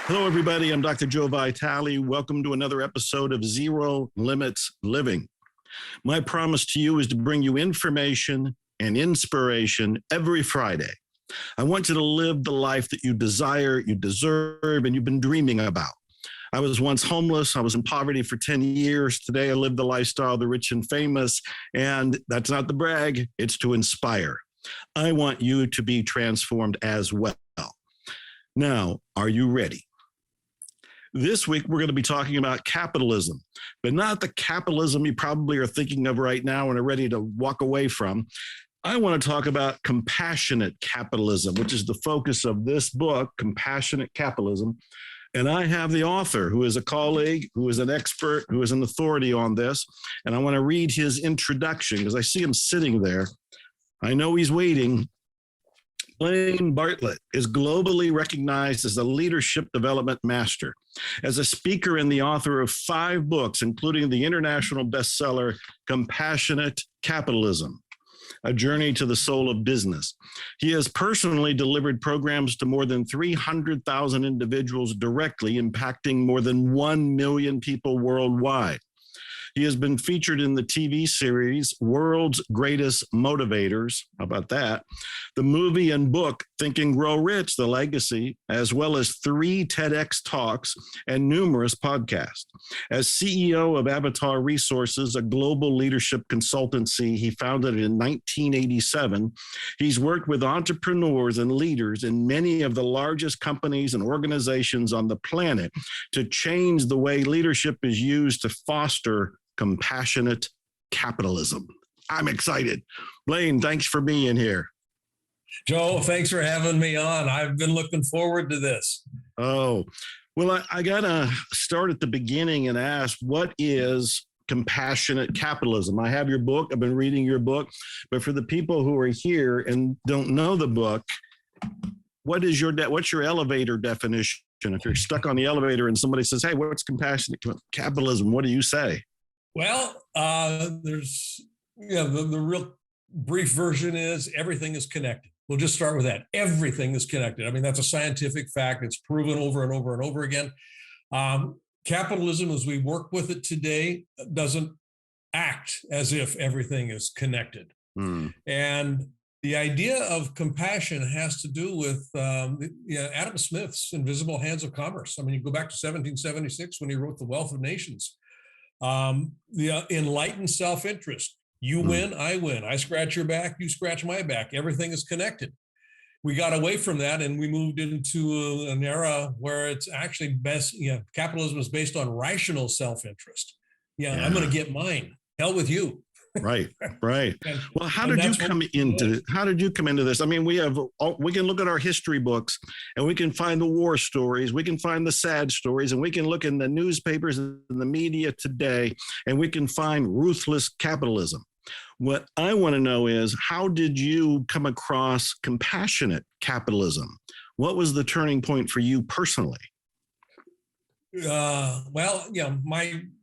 Hello, everybody. I'm Dr. Joe Vitale. Welcome to another episode of Zero Limits Living. My promise to you is to bring you information and inspiration every Friday. I want you to live the life that you desire, you deserve, and you've been dreaming about. I was once homeless. I was in poverty for 10 years. Today, I live the lifestyle of the rich and famous. And that's not the brag, it's to inspire. I want you to be transformed as well. Now, are you ready? This week, we're going to be talking about capitalism, but not the capitalism you probably are thinking of right now and are ready to walk away from. I want to talk about compassionate capitalism, which is the focus of this book, Compassionate Capitalism. And I have the author, who is a colleague, who is an expert, who is an authority on this. And I want to read his introduction because I see him sitting there. I know he's waiting. Blaine Bartlett is globally recognized as a leadership development master, as a speaker and the author of 5 books, including the international bestseller, Compassionate Capitalism, A Journey to the Soul of Business. He has personally delivered programs to more than 300,000 individuals directly, impacting more than 1 million people worldwide. He has been featured in the TV series World's Greatest Motivators. How about that? The movie and book Think and Grow Rich, The Legacy, as well as 3 TEDx talks and numerous podcasts. As CEO of Avatar Resources, a global leadership consultancy he founded in 1987, he's worked with entrepreneurs and leaders in many of the largest companies and organizations on the planet to change the way leadership is used to foster compassionate capitalism. I'm excited. Blaine, thanks for being here. Joe, thanks for having me on. I've been looking forward to this. Oh, well, I got to start at the beginning and ask, what is compassionate capitalism? I have your book. I've been reading your book. But for the people who are here and don't know the book, what's your elevator definition? If you're stuck on the elevator and somebody says, hey, what's compassionate capitalism? What do you say? Well, there's, the real brief version is everything is connected. We'll just start with that. Everything is connected. I mean, that's a scientific fact. It's proven over and over and over again. Capitalism, as we work with it today, doesn't act as if everything is connected. And the idea of compassion has to do with Adam Smith's Invisible Hands of Commerce. I mean, you go back to 1776 when he wrote The Wealth of Nations. The enlightened self-interest. You win, I win. I scratch your back, you scratch my back. Everything is connected. We got away from that and we moved into an era where it's actually capitalism is based on rational self-interest. I'm going to get mine. Hell with you. Right. Well, how did you come into this? I mean, we can look at our history books and we can find the war stories, we can find the sad stories, and we can look in the newspapers and the media today, and we can find ruthless capitalism. What I want to know is, how did you come across compassionate capitalism? What was the turning point for you personally? You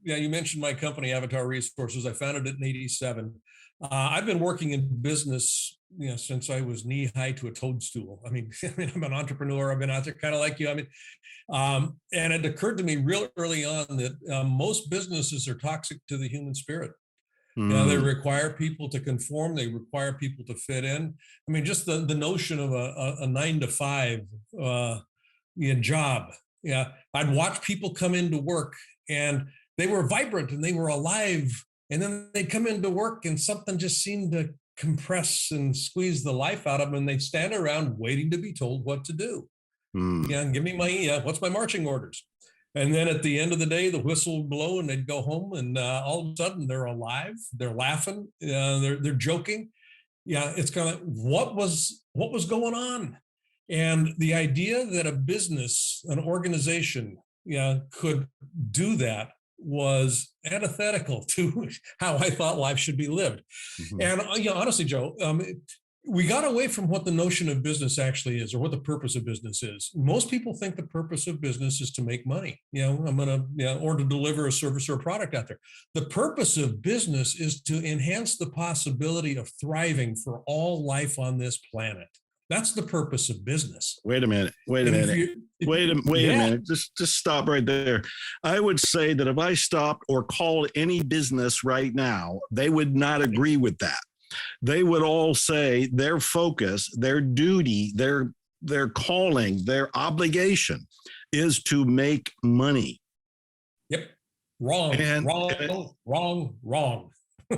mentioned my company, Avatar Resources. I founded it in 87. I've been working in business, since I was knee high to a toadstool. I mean, I'm an entrepreneur. I've been out there kind of like you. And it occurred to me real early on that most businesses are toxic to the human spirit. They require people to conform. They require people to fit in. I mean, just the notion of a 9-to-5 job. Yeah, I'd watch people come into work and they were vibrant and they were alive. And then they'd come into work and something just seemed to compress and squeeze the life out of them. And they'd stand around waiting to be told what to do. Give me what's my marching orders? And then at the end of the day, the whistle would blow and they'd go home and all of a sudden they're alive. They're laughing. They're joking. It's kind of what was going on? And the idea that a business, an organization, could do that was antithetical to how I thought life should be lived. And honestly, Joe, we got away from what the notion of business actually is, or what the purpose of business is. Most people think the purpose of business is to make money, or to deliver a service or a product out there. The purpose of business is to enhance the possibility of thriving for all life on this planet. That's the purpose of business. Wait a minute. Wait a Yeah. minute. Just stop right there. I would say that if I stopped or called any business right now, they would not agree with that. They would all say their focus, their duty, their calling, their obligation is to make money. Yep. Wrong, And wrong.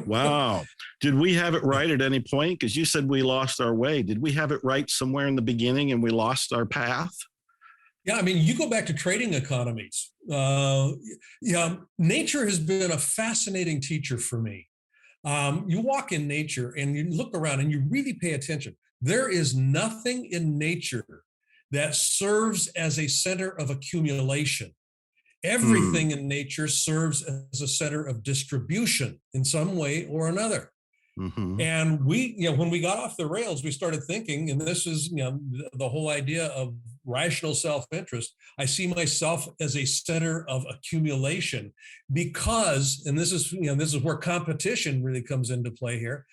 wow. Did we have it right at any point? Because you said we lost our way. Did we have it right somewhere in the beginning and we lost our path? Yeah, I mean, you go back to trading economies. Nature has been a fascinating teacher for me. You walk in nature and you look around and you really pay attention. There is nothing in nature that serves as a center of accumulation. Everything in nature serves as a center of distribution in some way or another. Mm-hmm. And when we got off the rails, we started thinking, and this is, the whole idea of rational self-interest. I see myself as a center of accumulation because, and this is where competition really comes into play here.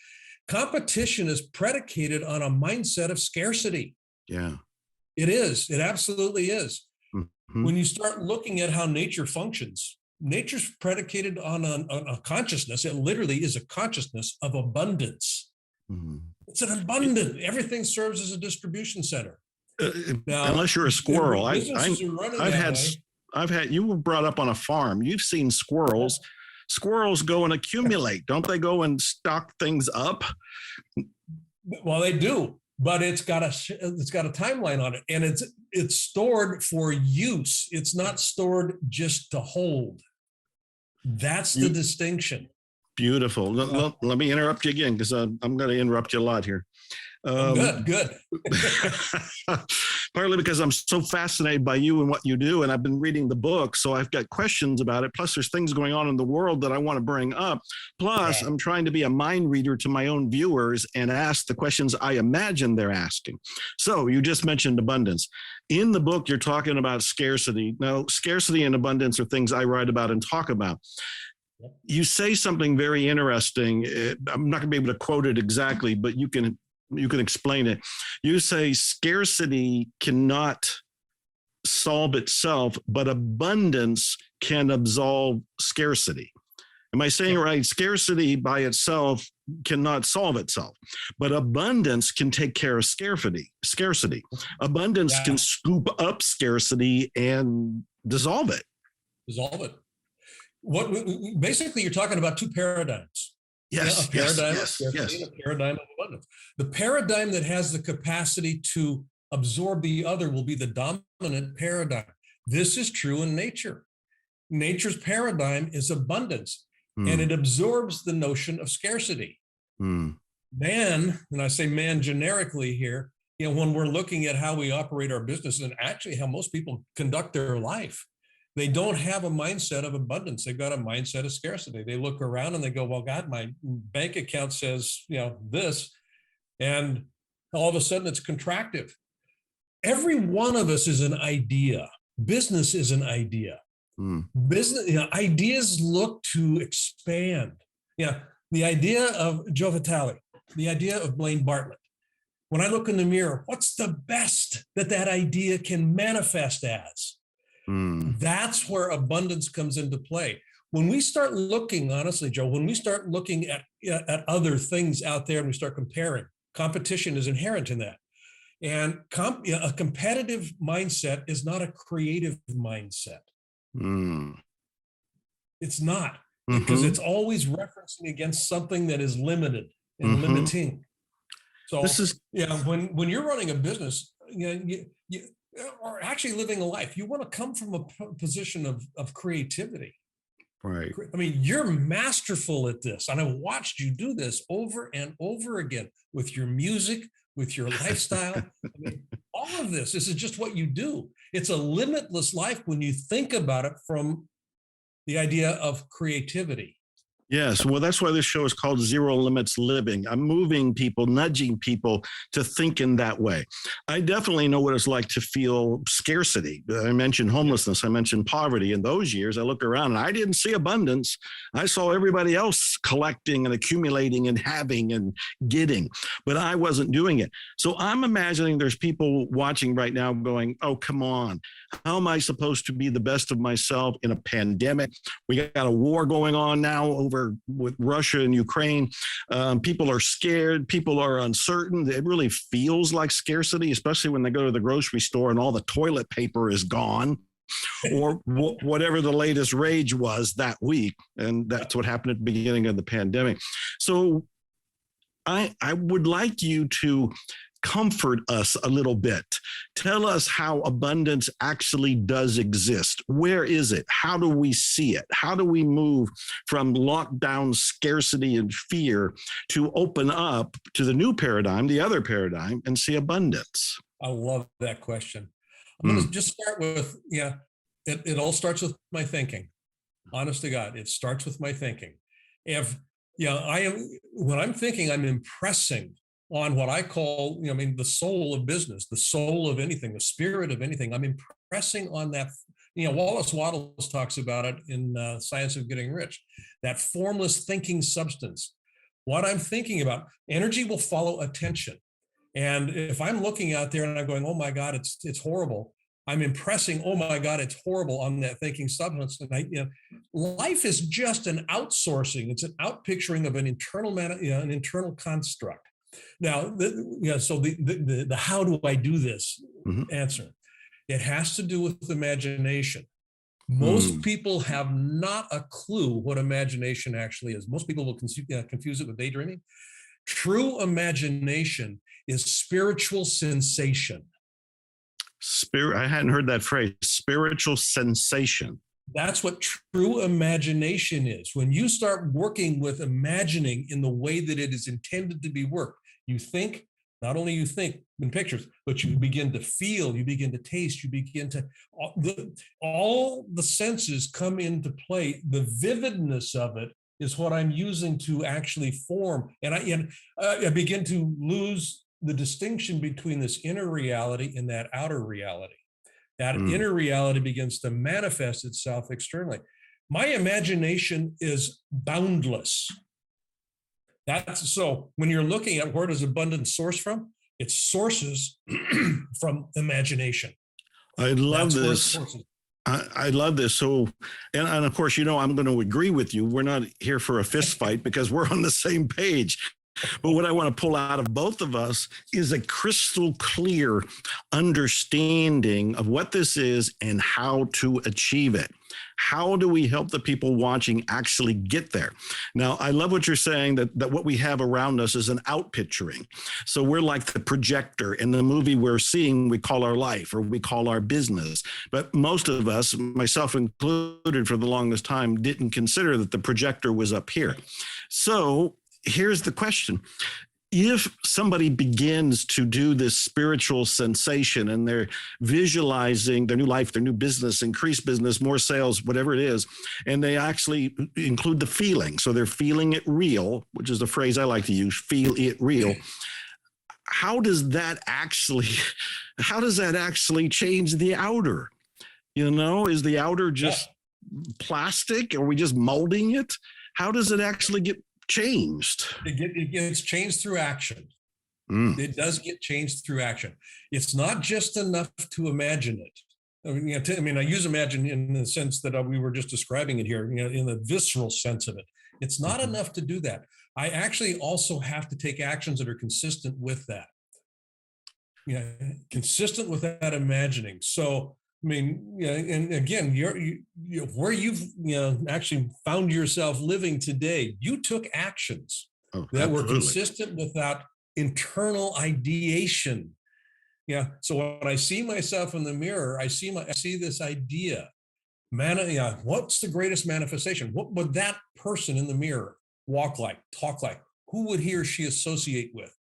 Competition is predicated on a mindset of scarcity. Yeah. It is. It absolutely is. Mm-hmm. When you start looking at how nature functions, nature's predicated on a consciousness. It literally is a consciousnness of abundance. Mm-hmm. It's an abundant. Everything serves as a distribution center. Now, unless you're a squirrel, I've had. You were brought up on a farm. You've seen squirrels. Squirrels go and accumulate, don't they? Go and stock things up. Well, they do, but it's got a timeline on it, and it's stored for use. It's not stored just to hold. That's the distinction. Beautiful. Let me interrupt you again because I'm going to interrupt you a lot here. Good. Partly because I'm so fascinated by you and what you do, and I've been reading the book, so I've got questions about it. Plus, there's things going on in the world that I want to bring up. Plus, I'm trying to be a mind reader to my own viewers and ask the questions I imagine they're asking. So you just mentioned abundance. In the book, you're talking about scarcity. Now, scarcity and abundance are things I write about and talk about. You say something very interesting. I'm not going to be able to quote it exactly, but you can explain it. You say scarcity cannot solve itself, but abundance can absolve scarcity. Am I saying it right? Scarcity by itself cannot solve itself, but abundance can take care of scarcity. Abundance can scoop up scarcity and dissolve it. Basically, you're talking about two paradigms. Yes, a paradigm yes, of scarcity yes. and a paradigm of abundance. The paradigm that has the capacity to absorb the other will be the dominant paradigm. This is true in nature. Nature's paradigm is abundance, and it absorbs the notion of scarcity. Man, and I say man generically here, when we're looking at how we operate our business and actually how most people conduct their life, they don't have a mindset of abundance. They've got a mindset of scarcity. They look around and they go, well, God, my bank account says, this, and all of a sudden it's contractive. Every one of us is an idea. Business is an idea. Business, ideas look to expand. The idea of Joe Vitale, the idea of Blaine Bartlett. When I look in the mirror, what's the best that idea can manifest as? That's where abundance comes into play. When we start looking, honestly, Joe, when we start looking at other things out there and we start comparing, competition is inherent in that. And a competitive mindset is not a creative mindset. It's not, because it's always referencing against something that is limited and limiting. So this is when you're running a business, or actually living a life, you want to come from a position of creativity. Right. I mean, you're masterful at this. And I've watched you do this over and over again with your music, with your lifestyle. I mean, all of this is just what you do. It's a limitless life when you think about it from the idea of creativity. Yes, well, that's why this show is called Zero Limits Living. I'm moving people, nudging people to think in that way. I definitely know what it's like to feel scarcity. I mentioned homelessness, I mentioned poverty. In those years, I looked around and I didn't see abundance. I saw everybody else collecting and accumulating and having and getting, but I wasn't doing it. So I'm imagining there's people watching right now going, oh, come on. How am I supposed to be the best of myself in a pandemic? We got a war going on now over with Russia and Ukraine. People are scared. People are uncertain. It really feels like scarcity, especially when they go to the grocery store and all the toilet paper is gone, or whatever the latest rage was that week. And that's what happened at the beginning of the pandemic. So I would like you to comfort us a little bit. Tell us how abundance actually does exist. Where is it? How do we see it? How do we move from lockdown, scarcity, and fear to open up to the new paradigm, the other paradigm, and see abundance? I love that question. I'm going to just start with, it all starts with my thinking. Honest to God, it starts with my thinking. When I'm thinking, I'm impressing on what I call, the soul of business, the soul of anything, the spirit of anything. I'm impressing on that. Wallace Wattles talks about it in Science of Getting Rich, that formless thinking substance. What I'm thinking about, energy will follow attention. And if I'm looking out there and I'm going, oh my God, it's horrible, I'm impressing, oh my God, it's horrible on that thinking substance. And life is just an outsourcing. It's an outpicturing of an internal construct. Now, so the how do I do this answer? It has to do with imagination. Most people have not a clue what imagination actually is. Most people will confuse it with daydreaming. True imagination is spiritual sensation. I hadn't heard that phrase, spiritual sensation. That's what true imagination is. When you start working with imagining in the way that it is intended to be worked, you think, not only you think in pictures, but you begin to feel, you begin to taste, you begin to, all the senses come into play. The vividness of it is what I'm using to actually form. And I begin to lose the distinction between this inner reality and that outer reality. That inner reality begins to manifest itself externally. My imagination is boundless. That's so when you're looking at where does abundance source from, it sources from imagination. I love this. I love this. So, and of course, I'm going to agree with you. We're not here for a fist fight because we're on the same page. But what I want to pull out of both of us is a crystal clear understanding of what this is and how to achieve it. How do we help the people watching actually get there? Now, I love what you're saying, that what we have around us is an outpicturing. So we're like the projector in the movie we're seeing, we call our life or we call our business. But most of us, myself included for the longest time, didn't consider that the projector was up here. So here's the question. If somebody begins to do this spiritual sensation and they're visualizing their new life, their new business, increased business, more sales, whatever it is, and they actually include the feeling. So they're feeling it real, which is the phrase I like to use, feel it real. How does that actually change the outer? Is the outer just plastic? Are we just molding it? How does it actually get changed? It gets changed through action. It does get changed through action. It's not just enough to imagine it. I use imagine in the sense that we were just describing it here, in the visceral sense of it. It's not enough to do that. I actually also have to take actions that are consistent with that. Consistent with that imagining. So, and again, where you've actually found yourself living today, you took actions that were consistent with that internal ideation. So when I see myself in the mirror, I see this idea. What's the greatest manifestation? What would that person in the mirror walk like, talk like? Who would he or she associate with?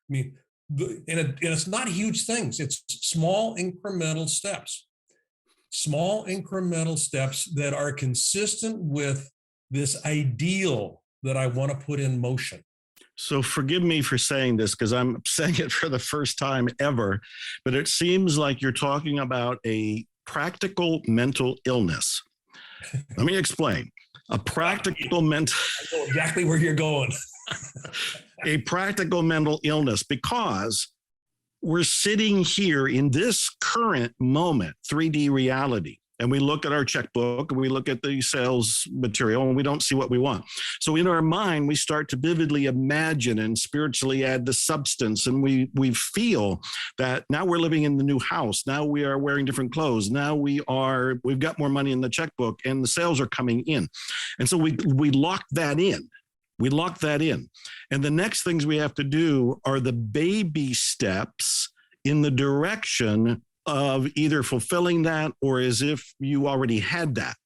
And it's not huge things. It's small incremental steps. Small incremental steps that are consistent with this ideal that I want to put in motion. So forgive me for saying this because I'm saying it for the first time ever, but it seems like you're talking about a practical mental illness. Let me explain. A practical mental... I know exactly where you're going. A practical mental illness, because we're sitting here in this current moment, 3D reality, and we look at our checkbook and we look at the sales material and we don't see what we want. So in our mind, we start to vividly imagine and spiritually add the substance. And we feel that now we're living in the new house. Now we are wearing different clothes. Now we've got more money in the checkbook and the sales are coming in. And so we lock that in. We lock that in. And the next things we have to do are the baby steps in the direction of either fulfilling that or as if you already had that.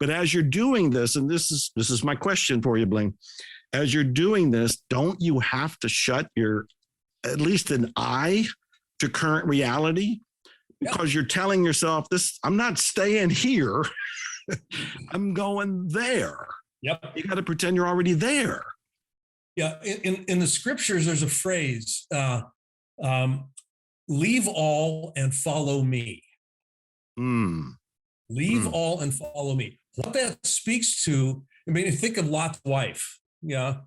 But as you're doing this, and this is my question for you, Blaine, as you're doing this, don't you have to shut at least an eye to current reality? Because you're telling yourself I'm not staying here. I'm going there. Yep. You got to pretend you're already there. Yeah. In the scriptures, there's a phrase, leave all and follow me. Leave all and follow me. What that speaks to, I mean, think of Lot's wife. Yeah.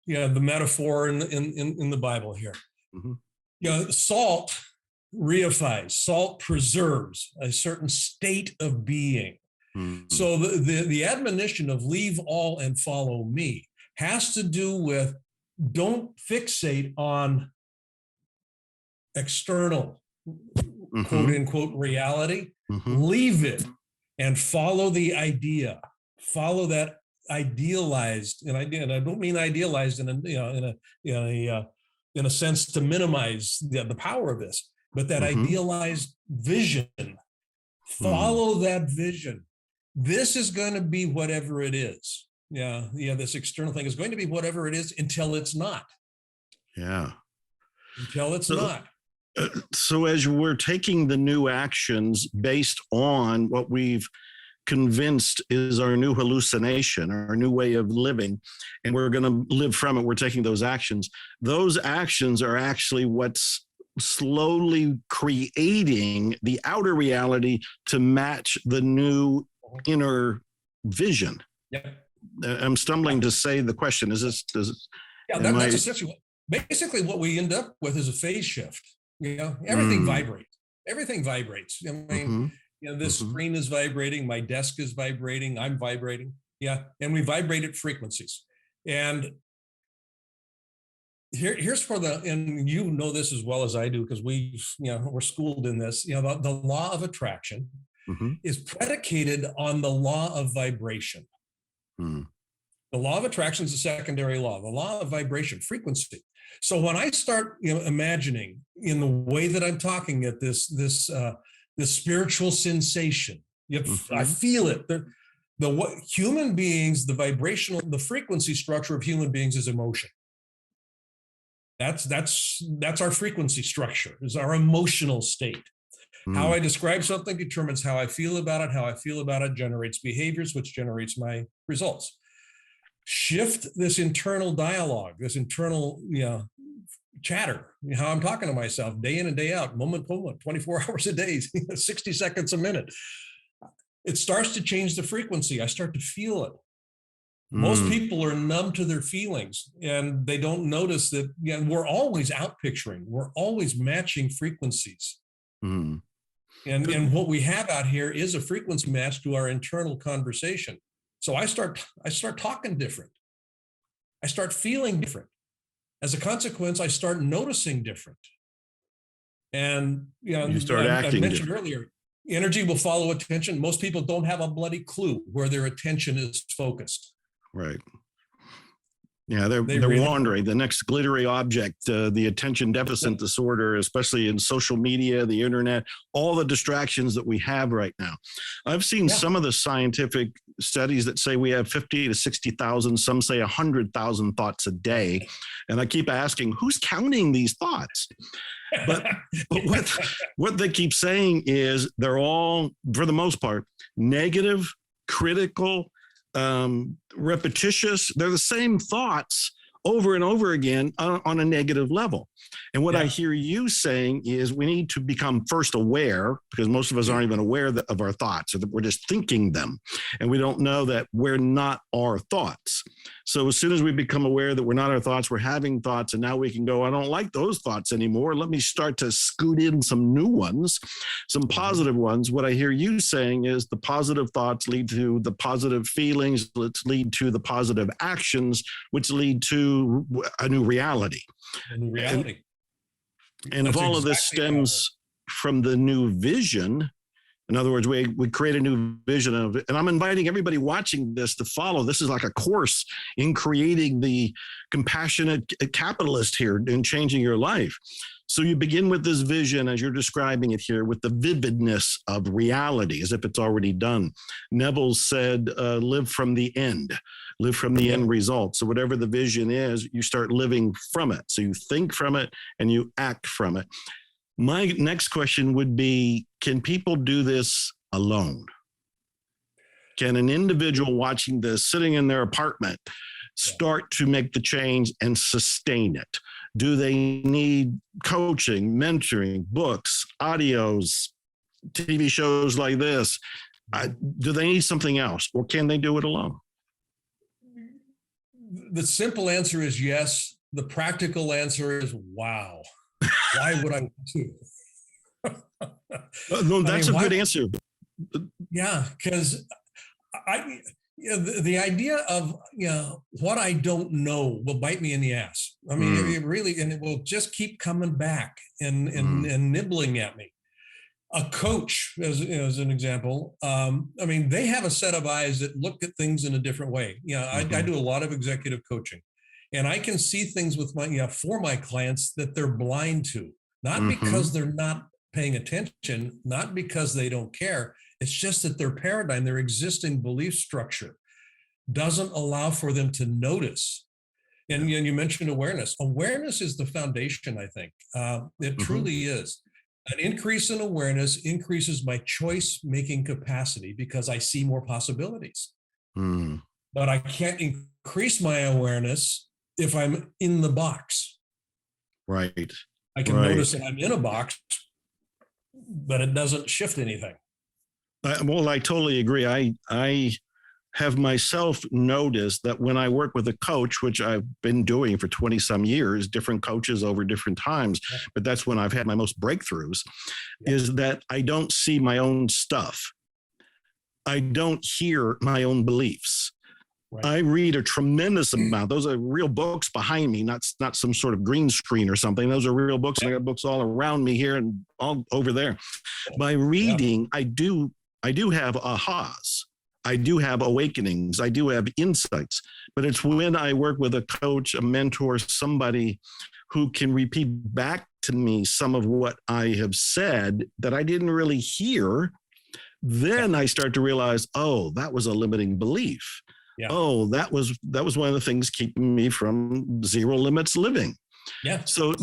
The metaphor in the Bible here. Mm-hmm. Salt reifies, salt preserves a certain state of being. Mm-hmm. So the admonition of leave all and follow me has to do with don't fixate on external, mm-hmm. quote unquote, reality. Mm-hmm. Leave it and follow the idea. Follow that idealized, and I don't mean idealized in a sense to minimize the power of this, but that mm-hmm. idealized vision. Follow that vision. This is going to be whatever it is. This external thing is going to be whatever it is until it's not. Yeah. Until it's not. So as we're taking the new actions based on what we've convinced is our new hallucination, our new way of living, and we're going to live from it, we're taking those actions. Those actions are actually what's slowly creating the outer reality to match the new inner vision. Yep. I'm stumbling to say the question. Is this? That's essentially basically what we end up with is a phase shift. Everything vibrates. Everything vibrates. I mean, this mm-hmm. screen is vibrating. My desk is vibrating. I'm vibrating. Yeah, and we vibrate at frequencies. And here's and you know this as well as I do because we're schooled in this. The law of attraction mm-hmm. is predicated on the law of vibration. Mm. The law of attraction is a secondary law. The law of vibration, frequency. So when I start, imagining in the way that I'm talking at this spiritual sensation, mm-hmm. I feel it. What human beings, the frequency structure of human beings is emotion. That's our frequency structure, is our emotional state. How I describe something determines how I feel about it. How I feel about it generates behaviors, which generates my results. Shift this internal dialogue, this internal chatter, how I'm talking to myself day in and day out, moment to moment, 24 hours a day, 60 seconds a minute. It starts to change the frequency. I start to feel it. Most people are numb to their feelings and they don't notice that we're always out picturing. We're always matching frequencies. And what we have out here is a frequency match to our internal conversation. So I start talking different. I start feeling different. As a consequence, I start noticing different. And you start acting. I mentioned earlier, energy will follow attention. Most people don't have a bloody clue where their attention is focused. Right. Yeah, they're wandering. The next glittery object, the attention deficit disorder, especially in social media, the internet, all the distractions that we have right now. I've seen some of the scientific studies that say we have 50 to 60,000, some say 100,000 thoughts a day. And I keep asking, who's counting these thoughts? But what they keep saying is they're all, for the most part, negative, critical, repetitious. They're the same thoughts over and over again on a negative level. And what I hear you saying is we need to become first aware, because most of us aren't even aware of our thoughts, or that we're just thinking them. And we don't know that we're not our thoughts. So as soon as we become aware that we're not our thoughts, we're having thoughts, and now we can go, I don't like those thoughts anymore. Let me start to scoot in some new ones, some positive ones. What I hear you saying is the positive thoughts lead to the positive feelings, which lead to the positive actions, which lead to a new reality. A new reality. And if all of this stems from the new vision, in other words, we create a new vision of it. And I'm inviting everybody watching this to follow. This is like a course in creating the compassionate capitalist here and changing your life. So you begin with this vision, as you're describing it here, with the vividness of reality, as if it's already done. Neville said, live from the end, live from the end result. So whatever the vision is, you start living from it. So you think from it and you act from it. My next question would be, can people do this alone? Can an individual watching this, sitting in their apartment, start to make the change and sustain it? Do they need coaching, mentoring, books, audios, TV shows like this? Do they need something else, or can they do it alone? The simple answer is yes. The practical answer is wow. Why would I want to? No, that's a good answer. Yeah, because the idea of what I don't know will bite me in the ass. I mean, it really, and it will just keep coming back and nibbling at me. A coach, as an example, I mean, they have a set of eyes that look at things in a different way. I do a lot of executive coaching, and I can see things with for my clients that they're blind to, not because they're not paying attention, not because they don't care. It's just that their paradigm, their existing belief structure doesn't allow for them to notice. And you mentioned awareness. Awareness is the foundation, I think. It truly is. An increase in awareness increases my choice-making capacity because I see more possibilities. But I can't increase my awareness if I'm in the box. Right. I can notice that I'm in a box, but it doesn't shift anything. Well, I totally agree. I have myself noticed that when I work with a coach, which I've been doing for 20 some years, different coaches over different times, but that's when I've had my most breakthroughs, is that I don't see my own stuff. I don't hear my own beliefs. Right. I read a tremendous amount. Those are real books behind me, not some sort of green screen or something. Those are real books. I got books all around me here and all over there. By reading, I do have ahas. I do have awakenings. I do have insights. But it's when I work with a coach, a mentor, somebody who can repeat back to me some of what I have said that I didn't really hear, then I start to realize, oh, that was a limiting belief. Yeah. Oh, that was one of the things keeping me from zero limits living. Yeah. So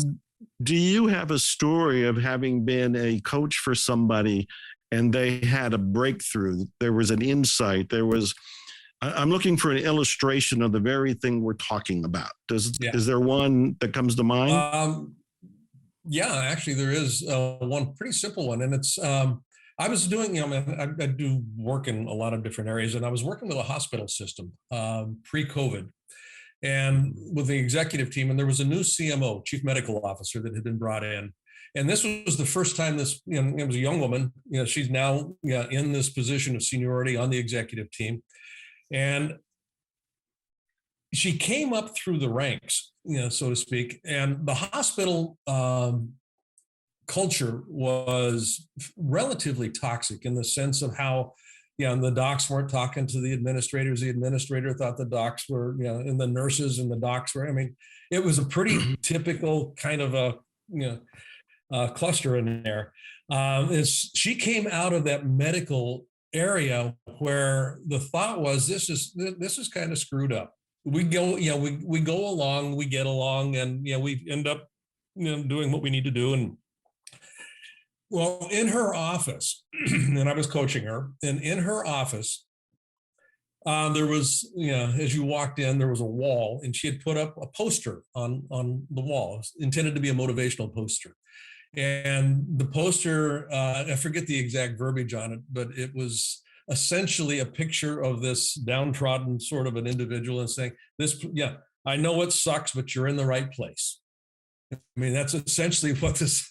do you have a story of having been a coach for somebody and they had a breakthrough? There was an insight. I'm looking for an illustration of the very thing we're talking about. Is there one that comes to mind? Yeah, actually there is one pretty simple one. And it's, I was doing, I do work in a lot of different areas, and I was working with a hospital system pre-COVID and with the executive team, and there was a new CMO, chief medical officer, that had been brought in. And this was the first time it was a young woman, she's now in this position of seniority on the executive team. And she came up through the ranks, so to speak, and the hospital culture was relatively toxic in the sense of how, the docs weren't talking to the administrators. The administrator thought the docs were, and the nurses and the docs were. I mean, it was a pretty typical kind of a cluster in there. She came out of that medical area where the thought was, this is kind of screwed up. We go, we go along, we get along, and we end up, doing what we need to do. And well, in her office, and I was coaching her, and in her office, There was, as you walked in, there was a wall, and she had put up a poster on the wall, intended to be a motivational poster. And the poster, I forget the exact verbiage on it, but it was essentially a picture of this downtrodden sort of an individual and saying, I know it sucks, but you're in the right place. I mean, that's essentially what this,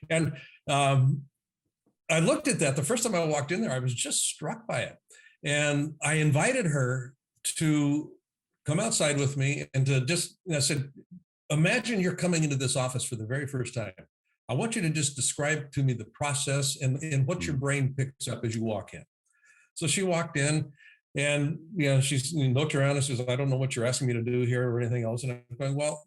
and I looked at that the first time I walked in there, I was just struck by it. And I invited her to come outside with me and to just, I said, imagine you're coming into this office for the very first time. I want you to just describe to me the process and what your brain picks up as you walk in. So she walked in and, she looked around and says, I don't know what you're asking me to do here or anything else. And I'm going, well,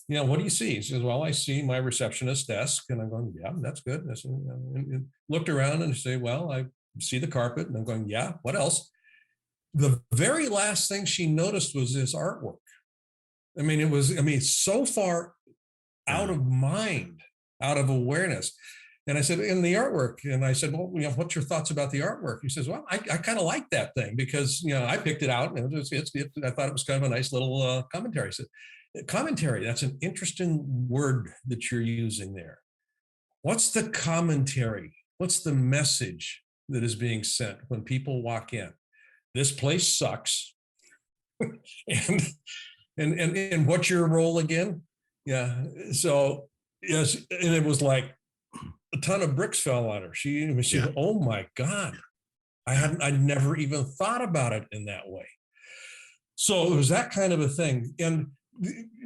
what do you see? She says, well, I see my receptionist desk. And I'm going, yeah, that's good. I said, and looked around and say, well, I see the carpet. And I'm going, yeah, what else? The very last thing she noticed was this artwork. I mean, so far out of mind, out of awareness. And I said, in the artwork. And I said, well, what's your thoughts about the artwork? He says, well, I kind of like that thing because, I picked it out and I thought it was kind of a nice little commentary. I said, commentary, that's an interesting word that you're using there. What's the commentary? What's the message that is being sent when people walk in? This place sucks. and what's your role again? Yeah. So yes, and it was like a ton of bricks fell on her. She said, oh my God, I'd never even thought about it in that way. So it was that kind of a thing. And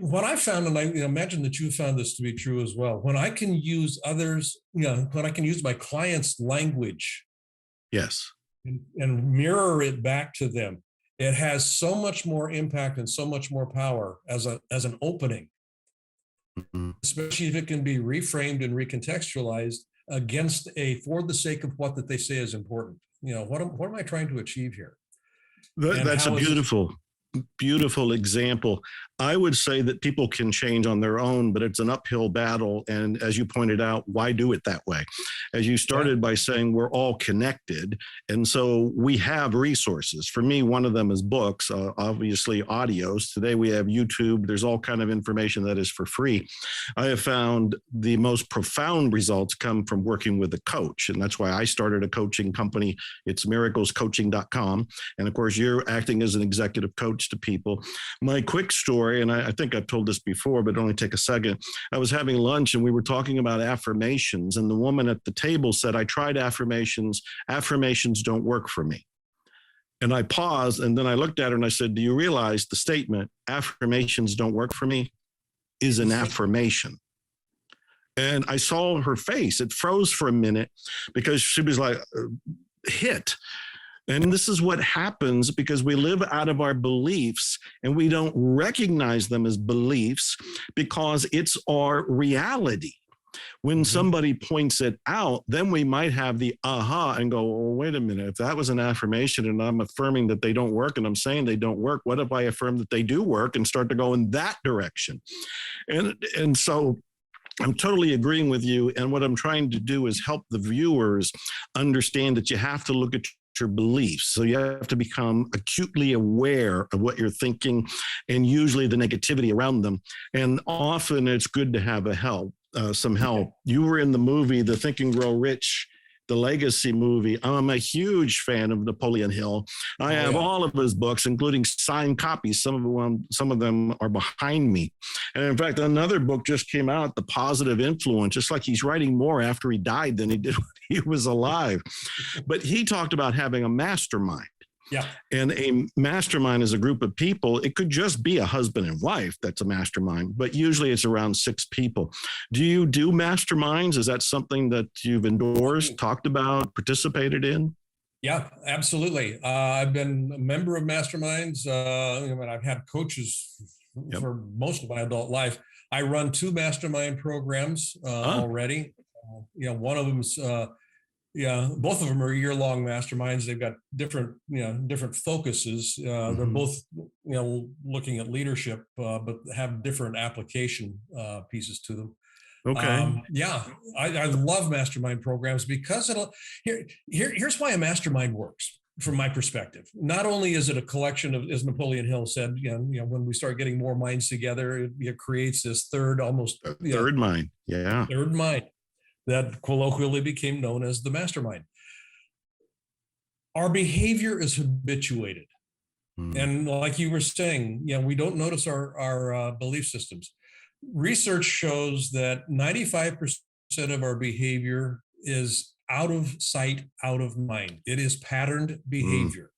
what I found, and I imagine that you found this to be true as well, when I can use others, when I can use my clients' language, yes, and mirror it back to them, it has so much more impact and so much more power as an opening, especially if it can be reframed and recontextualized against for the sake of what that they say is important. What am I trying to achieve here? That's a beautiful example. I would say that people can change on their own, but it's an uphill battle. And as you pointed out, why do it that way? As you started by saying, we're all connected. And so we have resources. For me, one of them is books, obviously audios. Today we have YouTube. There's all kind of information that is for free. I have found the most profound results come from working with a coach. And that's why I started a coaching company. It's miraclescoaching.com. And of course, you're acting as an executive coach to people. My quick story, and I think I've told this before, but only take a second. I was having lunch and we were talking about affirmations. And the woman at the table said, I tried affirmations. Affirmations don't work for me. And I paused and then I looked at her and I said, do you realize the statement, affirmations don't work for me, is an affirmation? And I saw her face. It froze for a minute because she was like, hit. And this is what happens because we live out of our beliefs and we don't recognize them as beliefs because it's our reality. When somebody points it out, then we might have the aha and go, oh, wait a minute, if that was an affirmation and I'm affirming that they don't work and I'm saying they don't work, what if I affirm that they do work and start to go in that direction? And so I'm totally agreeing with you. And what I'm trying to do is help the viewers understand that you have to look at your beliefs. So you have to become acutely aware of what you're thinking and usually the negativity around them. And often it's good to have some help. You were in the movie, The Think and Grow Rich, the Legacy movie. I'm a huge fan of Napoleon Hill. I have all of his books, including signed copies. Some of them are behind me. And in fact, another book just came out, The Positive Influence, just like he's writing more after he died than he did when he was alive. But he talked about having a mastermind. Yeah. And a mastermind is a group of people. It could just be a husband and wife that's a mastermind, but usually it's around 6 people. Do you do masterminds? Is that something that you've endorsed, talked about, participated in? Yeah, absolutely. I've been a member of masterminds. I've had coaches for most of my adult life. I run 2 mastermind programs already. One of them's both of them are year-long masterminds. They've got different focuses. They're both, looking at leadership, but have different application pieces to them. Okay. I love mastermind programs because here's why a mastermind works. from my perspective. Not only is it a collection of, as Napoleon Hill said, when we start getting more minds together, it creates this third mind. Yeah. Third mind that colloquially became known as the mastermind. Our behavior is habituated. And like you were saying, we don't notice our belief systems. Research shows that 95% of our behavior is out of sight, out of mind. It is patterned behavior.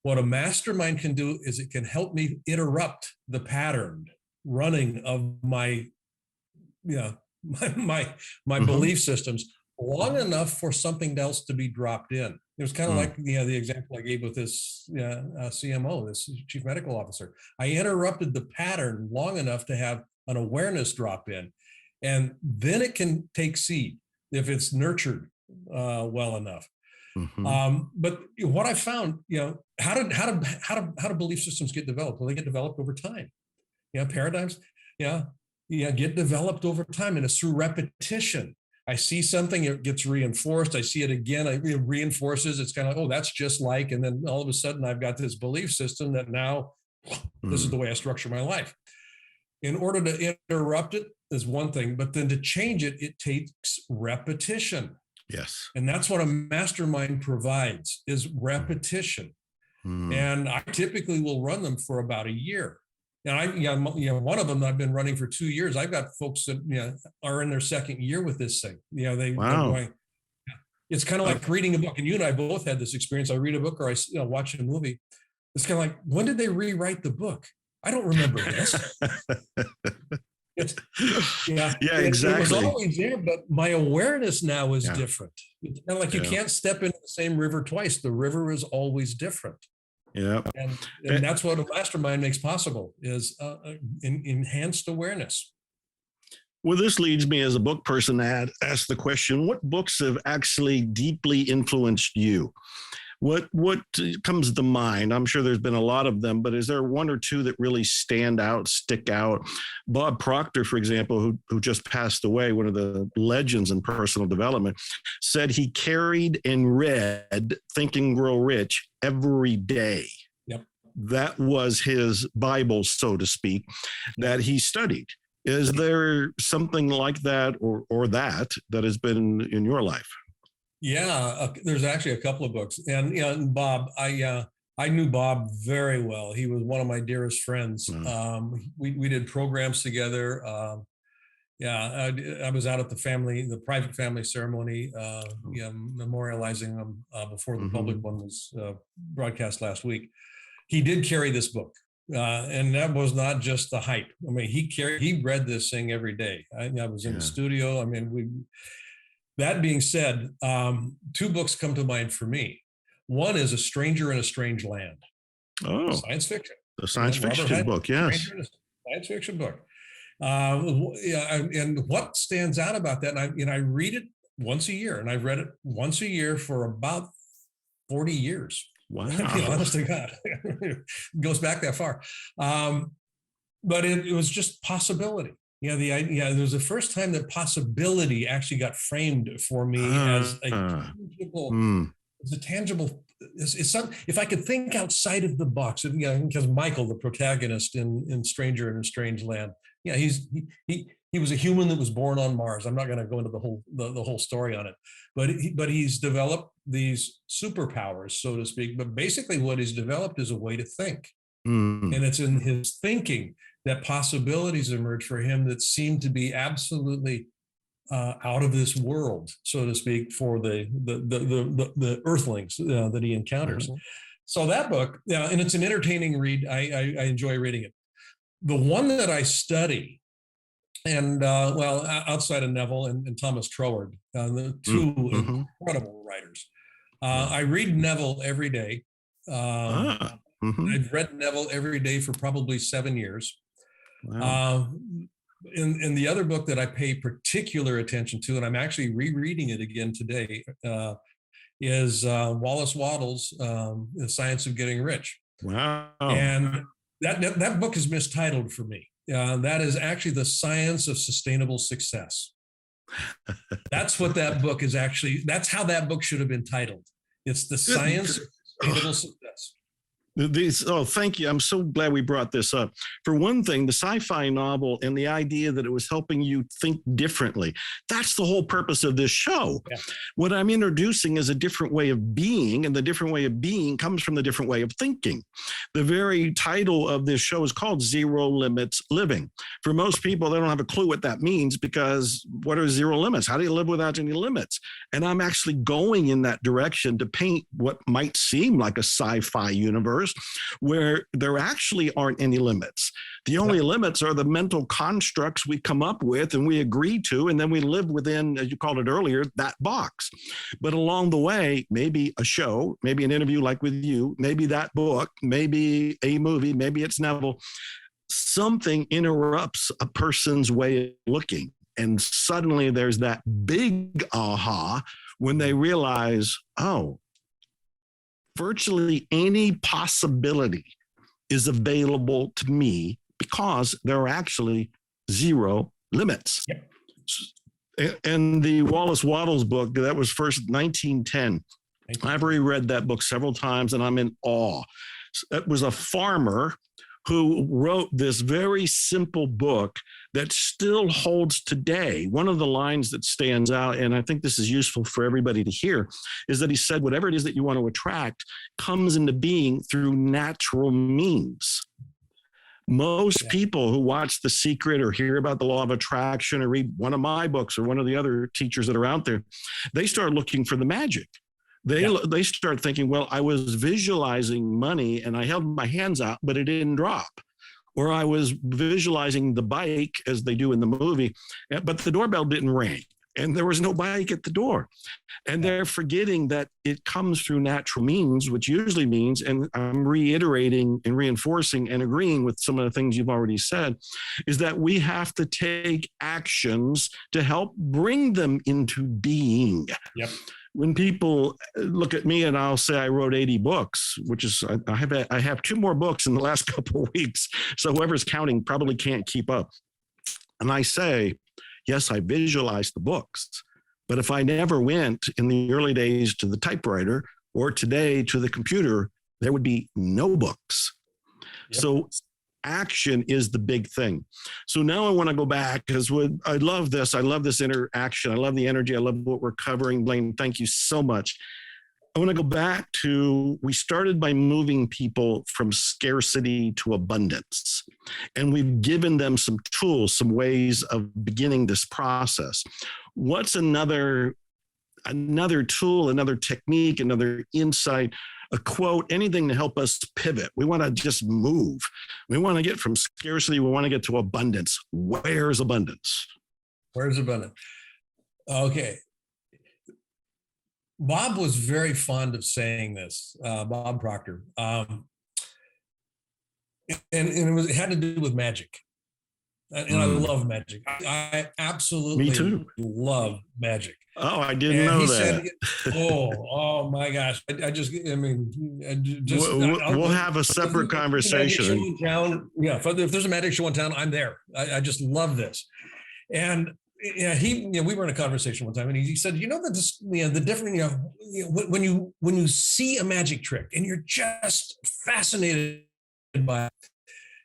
What a mastermind can do is it can help me interrupt the pattern running of my belief systems long enough for something else to be dropped in. It was kind of like the example I gave with this CMO, this chief medical officer. I interrupted the pattern long enough to have an awareness drop in, and then it can take seed if it's nurtured well enough. But what I found, how do belief systems get developed? Well, they get developed over time. Paradigms, get developed over time, and it's through repetition. I see something, it gets reinforced. I see it again, it reinforces. It's kind of, oh, that's just like, and then all of a sudden I've got this belief system that now this is the way I structure my life. In order to interrupt it is one thing, but then to change it, it takes repetition. Yes. And that's what a mastermind provides, is repetition. And I typically will run them for about a year. And one of them I've been running for 2 years. I've got folks that are in their second year with this thing. They're going, it's kind of like reading a book. And you and I both had this experience. I read a book or I watch a movie. It's kind of like, when did they rewrite the book? I don't remember this. Exactly. It was always there, but my awareness now is different. It's kind of like you can't step into the same river twice. The river is always different. Yeah. And that's what a mastermind makes possible, is enhanced awareness. Well, this leads me, as a book person, to ask the question, what books have actually deeply influenced you? What comes to mind? I'm sure there's been a lot of them, but is there one or two that really stand out, stick out? Bob Proctor, for example, who just passed away, one of the legends in personal development, said he carried and read Think and Grow Rich every day. Yep. That was his Bible, so to speak, that he studied. Is there something like that or that has been in your life? Yeah, there's actually a couple of books. And Bob, I knew Bob very well. He was one of my dearest friends. We did programs together. I was out at the private family ceremony, memorializing them before the public one was broadcast last week. He did carry this book. And that was not just the hype. I mean, he read this thing every day. I was in the studio. I mean, that being said, two books come to mind for me. One is A Stranger in a Strange Land. Oh, science fiction. The science fiction book, yes. Science fiction book. And what stands out about that, and I read it once a year, and I've read it once a year for about 40 years. Wow. Honest to God, it goes back that far. But it was just possibility. It was the first time that possibility actually got framed for me as a tangible. If I could think outside of the box, because Michael, the protagonist in Stranger in a Strange Land, he was a human that was born on Mars. I'm not going to go into the whole story on it, but he's developed these superpowers, so to speak. But basically, what he's developed is a way to think, and it's in his thinking that possibilities emerge for him that seem to be absolutely out of this world, so to speak, for the earthlings that he encounters. So that book, and it's an entertaining read. I enjoy reading it. The one that I study, and outside of Neville and Thomas Troward, the two incredible writers. I read Neville every day. I've read Neville every day for probably 7 years. Wow. In the other book that I pay particular attention to, and I'm actually rereading it again today, is Wallace Wattles' The Science of Getting Rich. Wow. And that book is mistitled for me. That is actually The Science of Sustainable Success. That's what that book is actually. That's how that book should have been titled. It's the science. sustainable success. Thank you. I'm so glad we brought this up. For one thing, the sci-fi novel and the idea that it was helping you think differently. That's the whole purpose of this show. Yeah. What I'm introducing is a different way of being, and the different way of being comes from the different way of thinking. The very title of this show is called Zero Limits Living. For most people, they don't have a clue what that means, because what are zero limits? How do you live without any limits? And I'm actually going in that direction to paint what might seem like a sci-fi universe where there actually aren't any limits. The only limits are the mental constructs we come up with and we agree to, and then we live within, as you called it earlier, that box. But along the way, maybe a show, maybe an interview like with you, maybe that book, maybe a movie, maybe it's Neville, something interrupts a person's way of looking. And suddenly there's that big aha when they realize, oh, virtually any possibility is available to me because there are actually zero limits. Yep. And the Wallace Wattles book, that was first 1910. I've already read that book several times and I'm in awe. It was a farmer who wrote this very simple book that still holds today. One of the lines that stands out, and I think this is useful for everybody to hear, is that he said, whatever it is that you want to attract comes into being through natural means. Most people who watch The Secret or hear about the law of attraction or read one of my books or one of the other teachers that are out there, they start looking for the magic. They start thinking, well, I was visualizing money and I held my hands out, but it didn't drop. Or I was visualizing the bike, as they do in the movie, but the doorbell didn't ring and there was no bike at the door. And they're forgetting that it comes through natural means, which usually means, and I'm reiterating and reinforcing and agreeing with some of the things you've already said, is that we have to take actions to help bring them into being. Yep. When people look at me and I'll say I wrote 80 books, which is, I have 2 more books in the last couple of weeks. So whoever's counting probably can't keep up. And I say, yes, I visualized the books, but if I never went in the early days to the typewriter or today to the computer, there would be no books. Yep. So action is the big thing. So now I want to go back because I love this. I love this interaction. I love the energy. I love what we're covering. Blaine, thank you so much. I want to go back to, we started by moving people from scarcity to abundance. And we've given them some tools, some ways of beginning this process. What's another tool, another technique, another insight, a quote, anything to help us pivot? We want to just move. We want to get from scarcity. We want to get to abundance. Where's abundance? Where's abundance? Okay. Bob was very fond of saying this, Bob Proctor. And it had to do with magic. And I love magic. I absolutely Me too. Love magic. Oh, I didn't know that. Said, oh my gosh. We'll have a separate conversation. If there's a magic show in town, I'm there. I just love this. And we were in a conversation one time, and he said, the different, when you see a magic trick and you're just fascinated by it,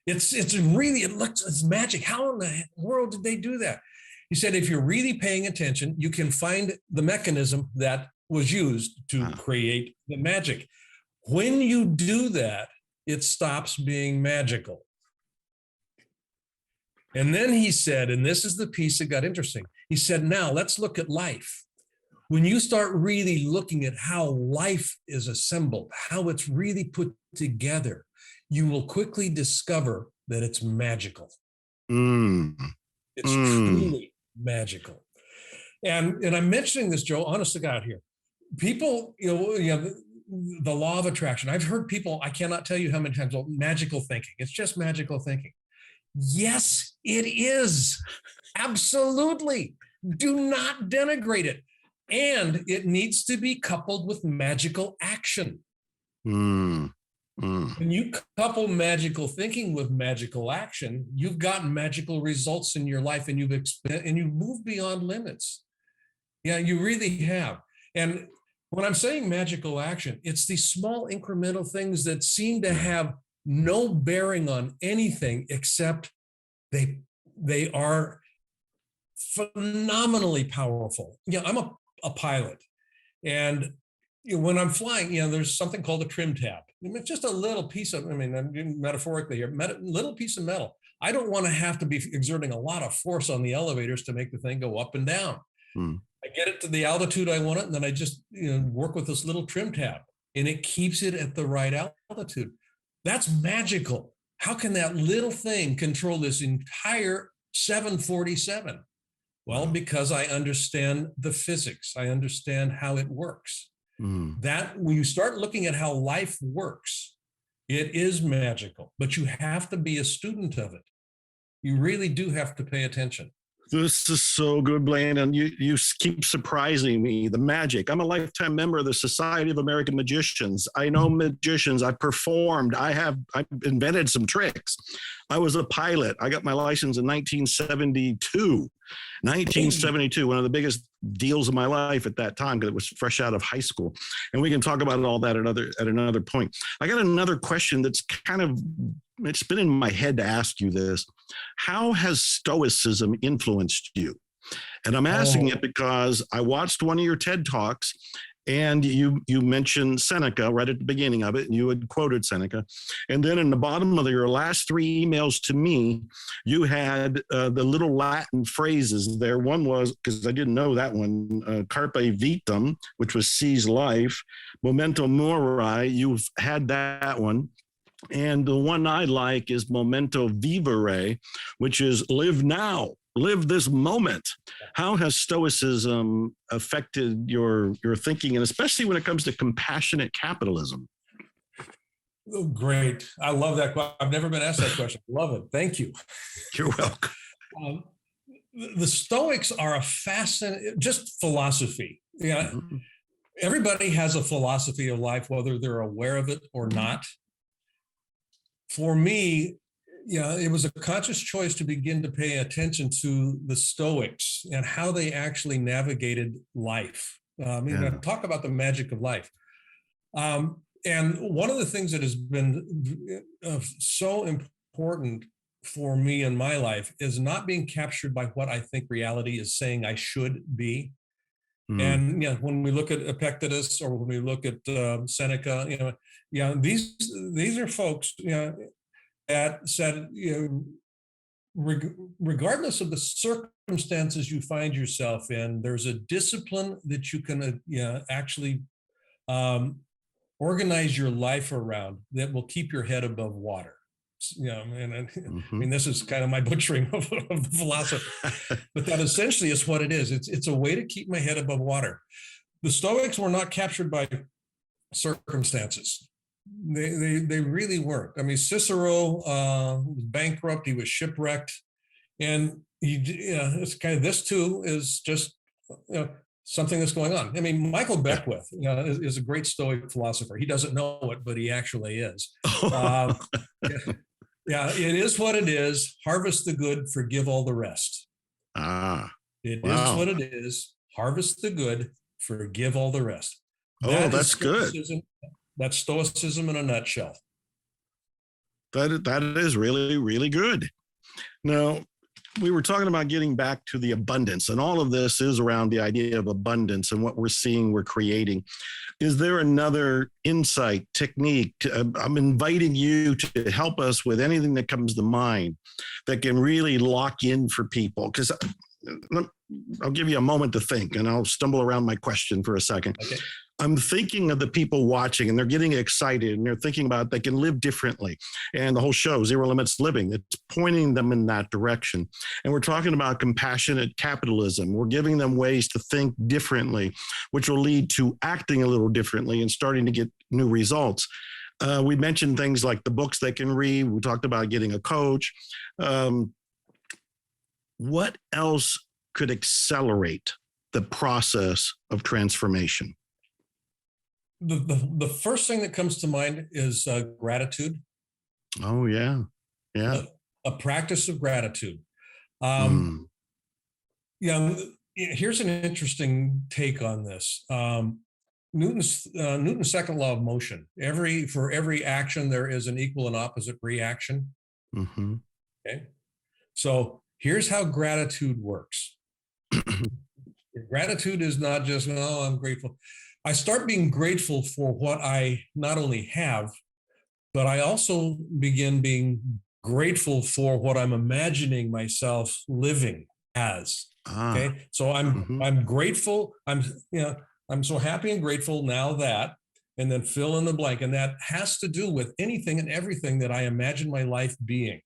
it's magic. How in the world did they do that? He said, if you're really paying attention, you can find the mechanism that was used to create the magic. When you do that, it stops being magical. And then he said, and this is the piece that got interesting. He said, now let's look at life. When you start really looking at how life is assembled, how it's really put together, you will quickly discover that it's magical. It's truly magical. And I'm mentioning this, Joe, honest to God here. People, the law of attraction. I've heard people, I cannot tell you how many times, magical thinking. It's just magical thinking. Yes, it is. Absolutely. Do not denigrate it. And it needs to be coupled with magical action. When you couple magical thinking with magical action, you've gotten magical results in your life, and you move beyond limits. Yeah, you really have. And When I'm saying magical action, it's these small incremental things that seem to have no bearing on anything except they are phenomenally powerful. I'm a pilot, and when I'm flying, there's something called a trim tab. It's just a little piece of, I'm metaphorically here, little piece of metal. I don't want to have to be exerting a lot of force on the elevators to make the thing go up and down. I get it to the altitude I want it, and then I just work with this little trim tab, and it keeps it at the right altitude. That's magical. How can that little thing control this entire 747? Well, because I understand the physics. I understand how it works. That when you start looking at how life works, it is magical, but you have to be a student of it. You really do have to pay attention. This is so good, Blaine, and you keep surprising me. The magic. I'm a lifetime member of the Society of American Magicians. I know magicians. I performed. I've invented some tricks. I was a pilot. I got my license in 1972. 1972, one of the biggest deals of my life at that time because it was fresh out of high school. And we can talk about all that at another point. I got another question that's it's been in my head to ask you this. How has Stoicism influenced you? And I'm asking it because I watched one of your TED Talks, and you mentioned Seneca right at the beginning of it, and you had quoted Seneca. And then in the bottom of your last 3 emails to me, you had the little Latin phrases there. One was, because I didn't know that one, carpe vitam, which was seize life, memento mori, you've had that one. And the one I like is memento vivere, which is live now, live this moment. How has Stoicism affected your thinking, and especially when it comes to compassionate capitalism? Oh, great. I love that question. I've never been asked that question. Love it. Thank you. You're welcome. The Stoics are a fascinating, just philosophy. Everybody has a philosophy of life, whether they're aware of it or not. For me, it was a conscious choice to begin to pay attention to the Stoics and how they actually navigated life. Talk about the magic of life. And one of the things that has been so important for me in my life is not being captured by what I think reality is saying I should be. And when we look at Epictetus or when we look at Seneca, these are folks that said, regardless of the circumstances you find yourself in, there's a discipline that you can actually organize your life around that will keep your head above water. This is kind of my butchering of the philosophy, but that essentially is what it is. It's a way to keep my head above water. The Stoics were not captured by circumstances. They really weren't. Cicero was bankrupt. He was shipwrecked, and it's kind of, this too is just something that's going on. Michael Beckwith is a great Stoic philosopher. He doesn't know it, but he actually is. It is what it is. Harvest the good, forgive all the rest. It is what it is. Harvest the good, forgive all the rest. That's good. That's Stoicism in a nutshell. That is really, really good. Now, we were talking about getting back to the abundance, and all of this is around the idea of abundance and what we're seeing, we're creating. Is there another insight, technique? I'm inviting you to help us with anything that comes to mind that can really lock in for people. Because I'll give you a moment to think, and I'll stumble around my question for a second. Okay. I'm thinking of the people watching, and they're getting excited, and they're thinking about they can live differently. And the whole show, Zero Limits Living, it's pointing them in that direction. And we're talking about compassionate capitalism. We're giving them ways to think differently, which will lead to acting a little differently and starting to get new results. We mentioned things like the books they can read. We talked about getting a coach. What else could accelerate the process of transformation? The first thing that comes to mind is gratitude. Oh, yeah. Yeah. A practice of gratitude. Here's an interesting take on this. Newton's second law of motion. For every action, there is an equal and opposite reaction. Mm-hmm. Okay. So here's how gratitude works. Gratitude is not just, oh, I'm grateful. I start being grateful for what I not only have, but I also begin being grateful for what I'm imagining myself living as. Okay. So I'm grateful. I'm so happy and grateful now that, and then fill in the blank. And that has to do with anything and everything that I imagine my life being.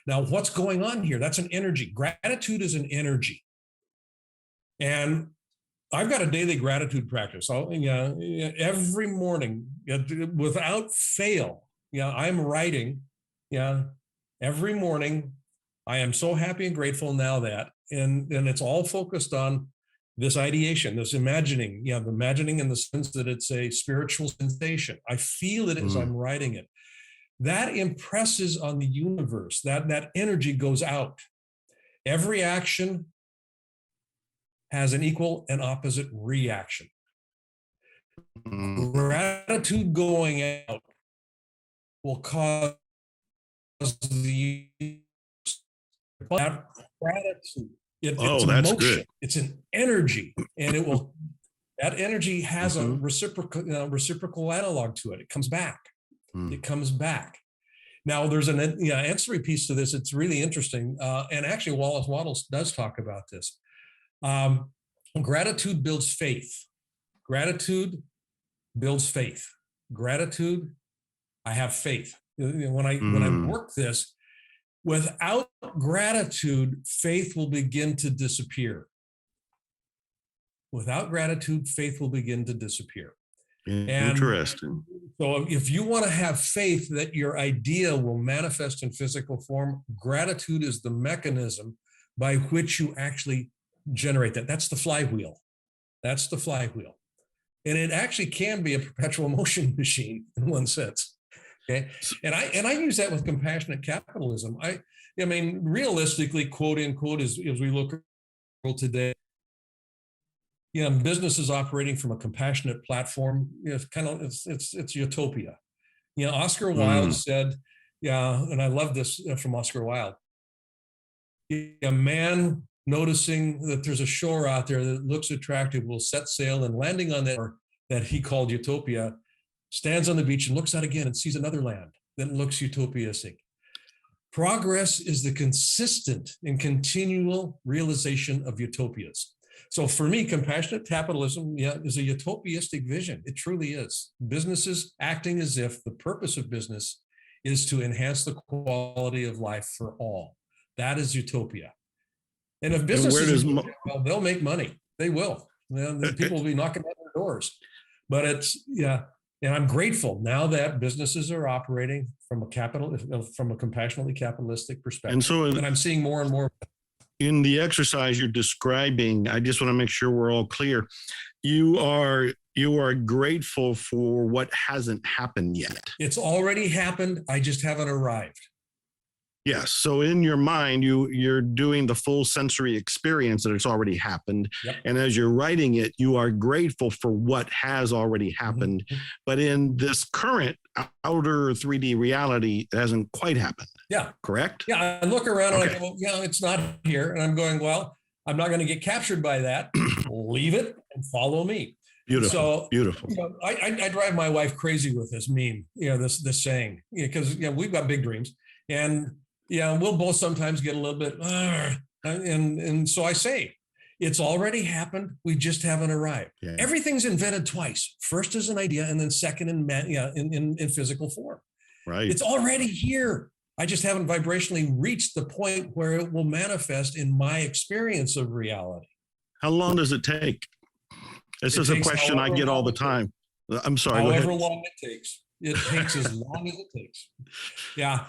Now, what's going on here? That's an energy. Gratitude is an energy. And I've got a daily gratitude practice. Every morning, without fail, I'm writing. Every morning, I am so happy and grateful now that, and it's all focused on this ideation, this imagining. The imagining in the sense that it's a spiritual sensation. I feel it as I'm writing it. That impresses on the universe. That energy goes out. Every action has an equal and opposite reaction. Gratitude going out will cause the gratitude. It's a that's motion. good. It's an energy, and it will. That energy has a reciprocal analog to it. It comes back. It comes back. Now, there's an ancillary piece to this. It's really interesting, and actually, Wallace Wattles does talk about this. Gratitude builds faith. Gratitude builds faith. Gratitude, I have faith. When I work this, without gratitude, faith will begin to disappear. Without gratitude, faith will begin to disappear. Interesting. So if you want to have faith that your idea will manifest in physical form, gratitude is the mechanism by which you actually generate that. That's the flywheel. That's the flywheel. And it actually can be a perpetual motion machine in one sense. Okay. And I use that with compassionate capitalism. I mean, realistically, quote unquote, as we look at the world today, businesses operating from a compassionate platform, it's utopia. Oscar Wilde said, and I love this from Oscar Wilde. A man noticing that there's a shore out there that looks attractive will set sail, and landing on that he called utopia, stands on the beach and looks out again and sees another land that looks utopiastic. Progress is the consistent and continual realization of utopias. So for me, compassionate capitalism is a utopiastic vision. It truly is. Businesses acting as if the purpose of business is to enhance the quality of life for all. That is utopia. And if businesses, they'll make money. They will. People will be knocking on their doors. But and I'm grateful now that businesses are operating from a compassionately capitalistic perspective. And I'm seeing more and more. In the exercise you're describing, I just want to make sure we're all clear. You are grateful for what hasn't happened yet. It's already happened. I just haven't arrived. Yes. So in your mind, you're doing the full sensory experience that it's already happened. Yep. And as you're writing it, you are grateful for what has already happened. Mm-hmm. But in this current outer 3D reality, it hasn't quite happened. Yeah. Correct? Yeah. I look around and I go, it's not here. And I'm going, well, I'm not going to get captured by that. Leave it and follow me. Beautiful. So beautiful. I drive my wife crazy with this meme, this saying, because we've got big dreams, and we'll both sometimes get a little bit, and so I say, it's already happened. We just haven't arrived. Yeah. Everything's invented twice. First as an idea, and then second in physical form. Right. It's already here. I just haven't vibrationally reached the point where it will manifest in my experience of reality. How long does it take? This is a question I get all the time. I'm sorry. However long it takes. It takes as long as it takes. Yeah.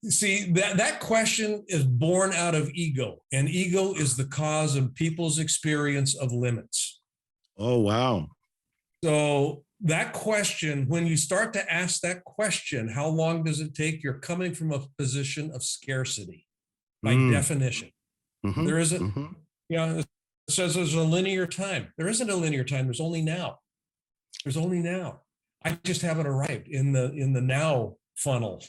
See, that question is born out of ego, and ego is the cause of people's experience of limits. Oh, wow. So that question, when you start to ask that question, how long does it take? You're coming from a position of scarcity by definition. Mm-hmm. There isn't, it says there's a linear time. There isn't a linear time. There's only now. There's only now. I just haven't arrived in the now funnel.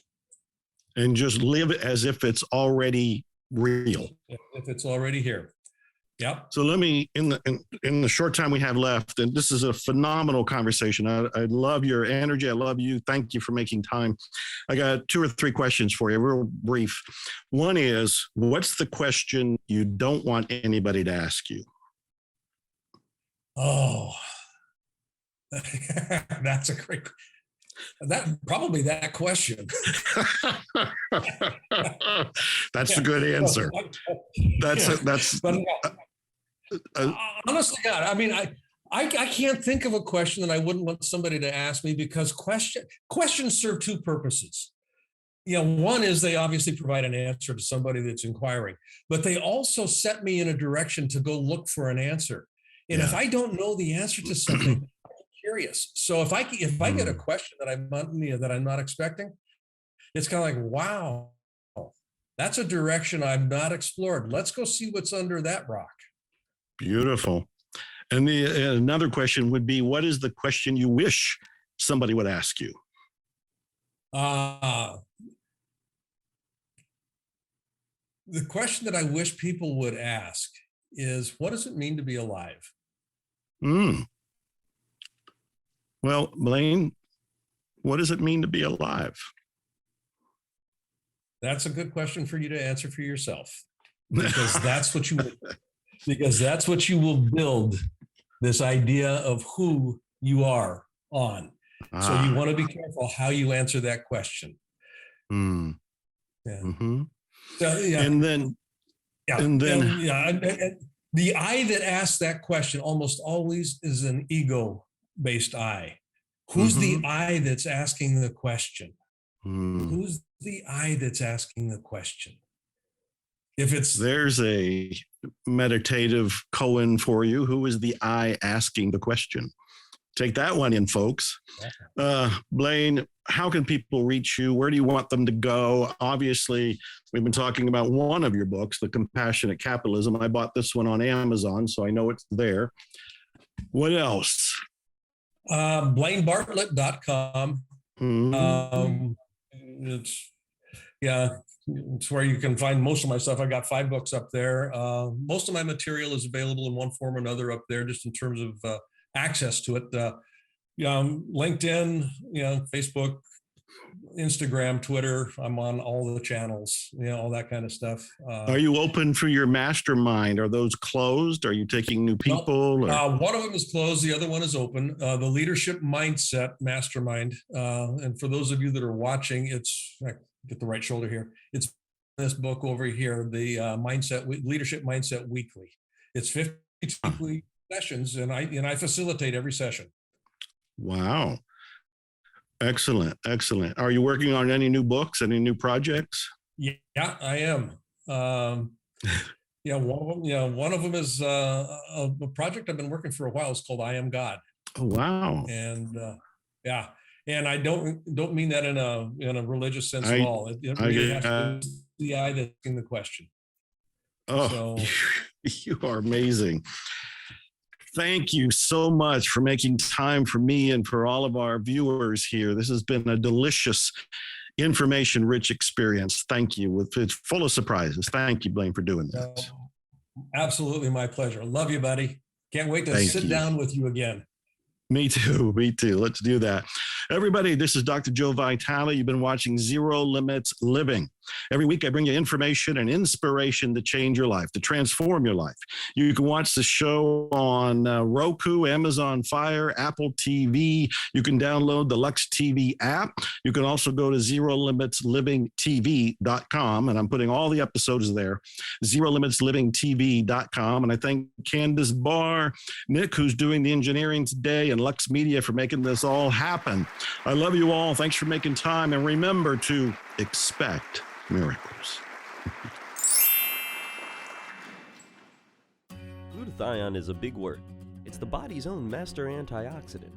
And just live as if it's already real. If it's already here. Yep. So let me, in the short time we have left, and this is a phenomenal conversation. I love your energy. I love you. Thank you for making time. I got 2 or 3 questions for you, real brief. One is, what's the question you don't want anybody to ask you? Oh, that's a great. That question. That's a good answer. Honestly, God, I mean, I can't think of a question that I wouldn't want somebody to ask me, because questions serve 2 purposes. One is they obviously provide an answer to somebody that's inquiring, but they also set me in a direction to go look for an answer. And if I don't know the answer to something, I'm curious. So if I get a question that I'm not expecting, it's kind of like, wow, that's a direction I've not explored. Let's go see what's under that rock. Beautiful. And another question would be, what is the question you wish somebody would ask you? The question that I wish people would ask is, what does it mean to be alive? Well, Blaine, what does it mean to be alive? That's a good question for you to answer for yourself, because that's what you will build this idea of who you are on. So you want to be careful how you answer that question. Yeah. Mm-hmm. And the I that asks that question almost always is an ego-based I. Who's the I that's asking the question? Who's the I that's asking the question? There's a meditative koan for you. Who is the I asking the question? Take that one in, folks. Blaine, how can people reach you? Where do you want them to go? Obviously, we've been talking about one of your books, The Compassionate Capitalism. I bought this one on Amazon, so I know it's there. What else? BlaineBartlett.com. It's where you can find most of my stuff. I got 5 books up there. Most of my material is available in one form or another up there, just in terms of access to it. LinkedIn, Facebook, Instagram, Twitter. I'm on all the channels, all that kind of stuff. Are you open for your mastermind? Are those closed? Are you taking new people? One of them is closed. The other one is open. The Leadership Mindset Mastermind. And for those of you that are watching, get the right shoulder here. It's this book over here, the Leadership Mindset Weekly. It's 50 weekly sessions, and I facilitate every session. Wow. Excellent. Are you working on any new books, any new projects? Yeah, I am. One of them is a project I've been working for a while. It's called I Am God. Oh, wow. And and I don't mean that in a religious sense at all. It really has to be the I that's asking the question. Oh, so, you are amazing. Thank you so much for making time for me and for all of our viewers here. This has been a delicious, information-rich experience. Thank you. It's full of surprises. Thank you, Blaine, for doing this. Absolutely my pleasure. Love you, buddy. Can't wait to sit down with you again. Me too. Let's do that. Everybody, this is Dr. Joe Vitale. You've been watching Zero Limits Living. Every week I bring you information and inspiration to change your life, to transform your life. You can watch the show on Roku, Amazon Fire, Apple TV. You can download the Lux TV app. You can also go to ZeroLimitsLivingTV.com, and I'm putting all the episodes there, ZeroLimitsLivingTV.com. And I thank Candace Barr, Nick, who's doing the engineering today, and Lux Media for making this all happen. I love you all. Thanks for making time. And remember to expect miracles. Glutathione is a big word. It's the body's own master antioxidant.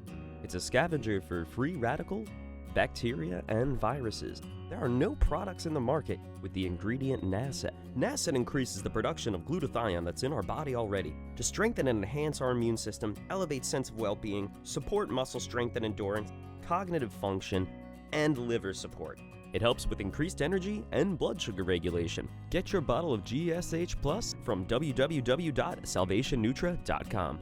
It's a scavenger for free radical, bacteria, and viruses. There are no products in the market with the ingredient NASET. NASET increases the production of glutathione that's in our body already to strengthen and enhance our immune system, elevate sense of well-being, support muscle strength and endurance, cognitive function, and liver support. It helps with increased energy and blood sugar regulation. Get your bottle of GSH Plus from www.salvationnutra.com.